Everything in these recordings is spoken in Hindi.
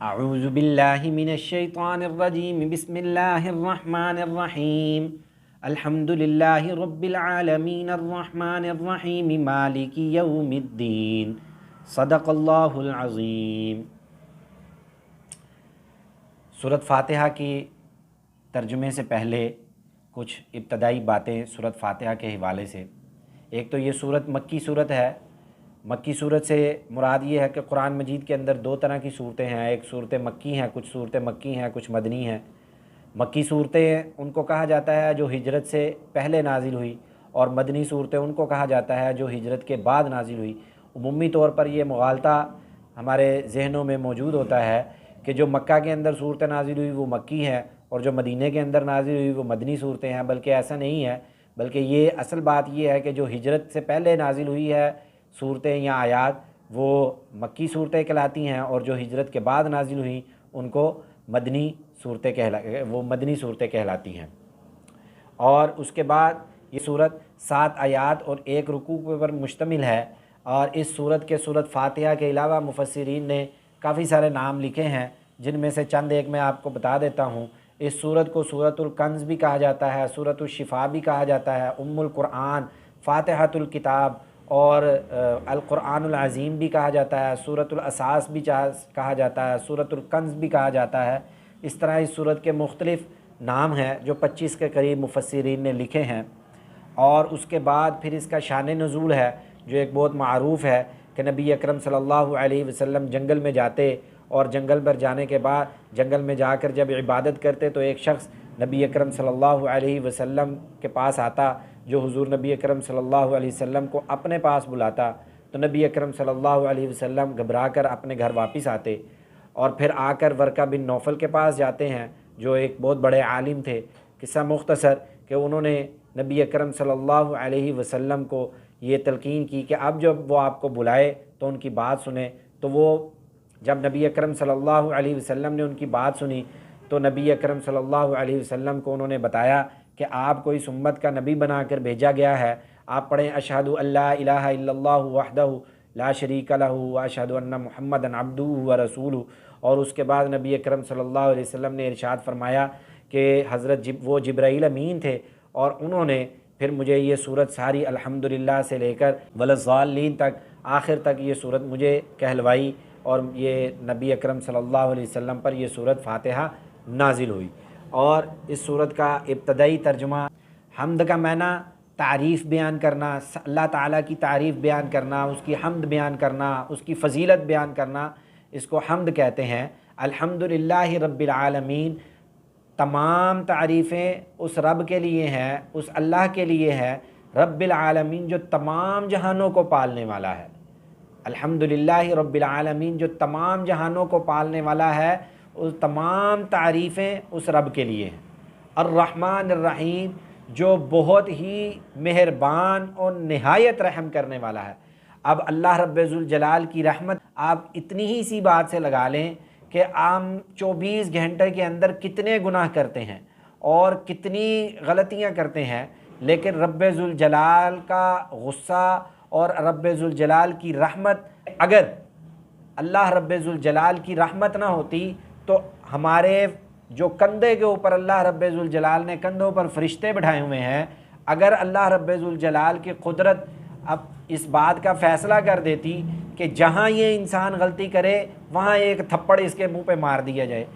अऊज़ु बिल्लाहि मिनश्शैतानिर्रजीम बिस्मिल्लाहिर्रहमानिर्रहीम अल्हम्दुलिल्लाहि रब्बिल आलमीन अर्रहमानिर्रहीम मालिकि यौमिद्दीन सदक़ल्लाहुल अज़ीम। सूरत फ़ातिहा की तर्जुमे से पहले कुछ इब्तदाई बातें सूरत फ़ातिहा के हवाले से। एक तो ये सूरत मक्की सूरत है। मक्की सूरत से मुराद ये है कि कुरान मजीद के अंदर दो तरह की सूरतें हैं, एक सूरत मक्की हैं, कुछ सूरतें मक्की हैं, कुछ मदनी हैं। मक्की सूरतें उनको कहा जाता है जो हिजरत से पहले नाजिल हुई, और मदनी सूरतें उनको कहा जाता है जो हिजरत के बाद नाजिल हुई। उमूमी तौर पर यह मुगालता हमारे जहनों में मौजूद होता है कि जो मक्का के अंदर सूरतें नाजिल हुई वो मक्की हैं और जो मदीने के अंदर नाजिल हुई वो मदनी सूरतें हैं, बल्कि ऐसा नहीं है। बल्कि ये असल बात यह है कि जो हिजरत से पहले नाजिल हुई है सूरतें या आयात वो मक्की सूरतें कहलाती हैं, और जो हिजरत के बाद नाजिल हुई उनको मदनी सूरतें कहलाती हैं। और उसके बाद ये सूरत 7 आयात और 1 रुकू पर मुश्तमिल है। और इस सूरत के सूरत फ़ातिहा के अलावा मुफस्सिरीन ने काफ़ी सारे नाम लिखे हैं, जिनमें से चंद एक मैं आपको बता देता हूँ। इस सूरत को सूरतुल कंज़ भी कहा जाता है, सूरतुल शिफ़ा भी कहा जाता है, उम्मुल कुरान, फ़ातिहतुल किताब और अल कुरानुल अज़ीम भी कहा जाता है, सूरतुल असास भी कहा जाता है, सूरतुल कंज़ भी कहा जाता है। इस तरह इस सूरत के मुख्तलिफ़ नाम हैं जो 25 के करीब मुफस्सिरीन ने लिखे हैं। और उसके बाद फिर इसका शान नुज़ूल है जो एक बहुत मारूफ़ है कि नबी अकरम सल्लल्लाहु अलैहि वसल्लम जंगल में जाते, और जंगल पर जाने के बाद जंगल में जाकर जब इबादत करते तो एक शख्स नबी अकरम सल्लल्लाहु अलैहि वसल्लम के पास आता, जो हुज़ूर नबी अकरम सल्लल्लाहु अलैहि वसल्लम को अपने पास बुलाता। तो नबी अकरम सल्लल्लाहु अलैहि वसल्लम घबरा कर अपने घर वापस आते, और फिर आकर वर्का बिन नौफल के पास जाते हैं जो एक बहुत बड़े आलिम थे। किस्सा मुख्तसर कि उन्होंने नबी अकरम सल्लल्लाहु अलैहि वसल्लम को ये तलकीन की कि अब जब वो आपको बुलाए तो उनकी बात सुने। तो वो जब नबी अकरम सल्लल्लाहु अलैहि वसल्लम ने उनकी बात सुनी तो नबी अकरम सल्लल्लाहु अलैहि वसल्लम को उन्होंने बताया कि आपको इस उम्मत का नबी बनाकर भेजा गया है। आप पढ़ें अशहदु अल्ला इलाहा इल्लल्लाहु वहदहु ला शरीका लहू व अशहदु अन्ना मुहम्मदन अब्दुहु व रसूलुहु। और उसके बाद नबी अकरम सल्लल्लाहु अलैहि वसल्लम ने इरशाद फरमाया कि हज़रत वो जिब्राईल अमीन थे, और उन्होंने फिर मुझे ये सूरत सारी अल्हम्दुलिल्लाह से लेकर वलज़ालीन तक आखिर तक ये सूरत मुझे कहलवाई, और ये नबी अकरम सल्लल्लाहु अलैहि वसल्लम पर यह सूरत फ़ातिहा नाजिल हुई। और इस सूरत का इब्तदाई तर्जुमा हम्द का माना तारीफ़ बयान करना, अल्लाह ताला की तारीफ़ बयान करना, उसकी हम्द बयान करना, उसकी फ़जीलत बयान करना, इसको हम्द कहते हैं। अल्हम्दुलिल्लाहि रब्बिल आलमीन, तमाम तारीफ़ें उस रब के लिए हैं, उस अल्लाह के लिए है, रब्बिल आलमीन जो तमाम जहानों को पालने वाला है। अल्हम्दुलिल्लाहि रब्बिल आलमीन जो तमाम जहानों को पालने वाला है, उस तमाम तारीफ़ें उस रब के लिए हैं। अर्रहमान अर्रहीम जो बहुत ही मेहरबान और नहायत रहम करने वाला है। अब अल्लाह रब्बुल जलाल की रहमत आप इतनी ही सी बात से लगा लें कि आम 24 घंटे के अंदर कितने गुनाह करते हैं और कितनी गलतियां करते हैं, लेकिन रब्बुल जलाल का गुस्सा और रब्बुल जलाल की रहमत, अगर अल्लाह रब्बुल जलाल की रहमत ना होती तो हमारे जो कंधे के ऊपर अल्लाह रब्बुल जलाल ने कंधों पर फरिश्ते बैठाए हुए हैं, अगर अल्लाह रब्बुल जलाल की कुदरत अब इस बात का फ़ैसला कर देती कि जहाँ ये इंसान गलती करे वहाँ एक थप्पड़ इसके मुंह पे मार दिया जाए,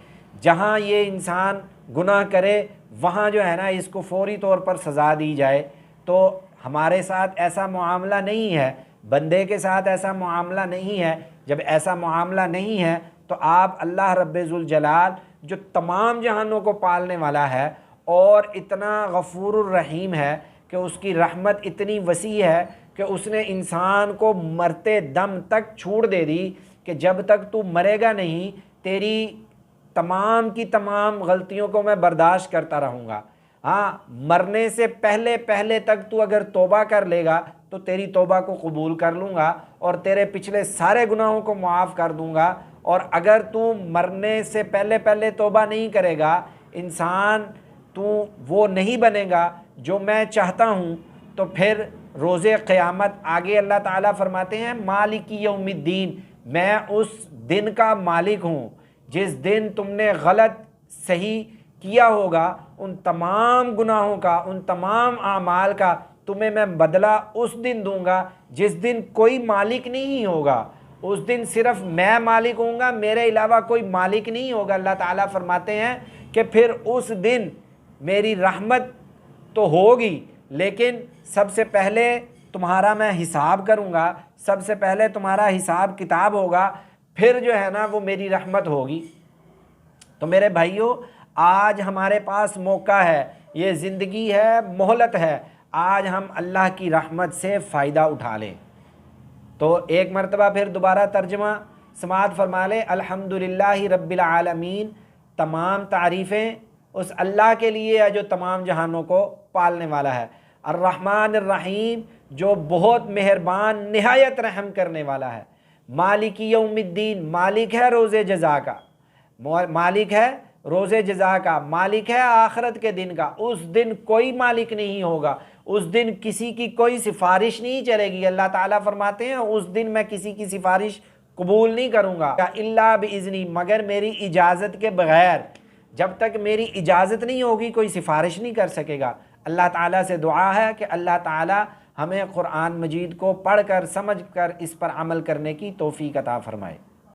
जहाँ ये इंसान गुनाह करे वहाँ जो है ना इसको फौरी तौर पर सज़ा दी जाए, तो हमारे साथ ऐसा मुआमला नहीं है, बंदे के साथ ऐसा मुआमला नहीं है। जब ऐसा मुआमला नहीं है तो आप अल्लाह रब्बुल जलाल जो तमाम जहानों को पालने वाला है और इतना गफूरुर रहीम है कि उसकी रहमत इतनी वसी है कि उसने इंसान को मरते दम तक छूट दे दी कि जब तक तू मरेगा नहीं तेरी तमाम की तमाम गलतियों को मैं बर्दाश्त करता रहूँगा। हाँ, मरने से पहले पहले तक तू अगर तौबा कर लेगा तो तेरी तौबा को कबूल कर लूँगा और तेरे पिछले सारे गुनाहों को मुआफ़ कर दूँगा। और अगर तू मरने से पहले पहले तौबा नहीं करेगा, इंसान तू वो नहीं बनेगा जो मैं चाहता हूँ, तो फिर रोज़े क़यामत आगे अल्लाह ताला फरमाते हैं मालिकी यौमिद्दीन, मैं उस दिन का मालिक हूँ जिस दिन तुमने गलत सही किया होगा उन तमाम गुनाहों का, उन तमाम आमाल का तुम्हें मैं बदला उस दिन दूंगा जिस दिन कोई मालिक नहीं होगा। उस दिन सिर्फ मैं मालिक होऊंगा, मेरे अलावा कोई मालिक नहीं होगा। अल्लाह ताला फरमाते हैं कि फिर उस दिन मेरी रहमत तो होगी, लेकिन सबसे पहले तुम्हारा मैं हिसाब करूंगा, सबसे पहले तुम्हारा हिसाब किताब होगा, फिर जो है ना वो मेरी रहमत होगी। तो मेरे भाइयों, आज हमारे पास मौका है, ये ज़िंदगी है, मोहलत है, आज हम अल्लाह की रहमत से फ़ायदा उठा लें। तो एक मरतबा फिर दोबारा तर्जमा समाअत फरमा लें। अल्हम्दुलिल्लाहि रब्बिल आलमीन, तमाम तारीफ़ें उस अल्लाह के लिए है जो तमाम जहानों को पालने वाला है। अर्रहमान अर्रहीम, जो बहुत मेहरबान निहायत रहम करने वाला है। मालिकी यौमिद्दीन, मालिक है रोज़े जज़ा का, मालिक है रोज़े जज़ा का, मालिक है आखिरत के दिन का। उस दिन कोई मालिक नहीं होगा, उस दिन किसी की कोई सिफारिश नहीं चलेगी। अल्लाह ताला फरमाते हैं उस दिन मैं किसी की सिफारिश कबूल नहीं करूँगा, इल्ला बिइज़्नी, मगर मेरी इजाज़त के बग़ैर। जब तक मेरी इजाज़त नहीं होगी कोई सिफारिश नहीं कर सकेगा। अल्लाह ताला से दुआ है कि अल्लाह ताला हमें कुरान मजीद को पढ़कर समझकर इस पर अमल करने की तौफ़ीक़ अता फ़रमाए।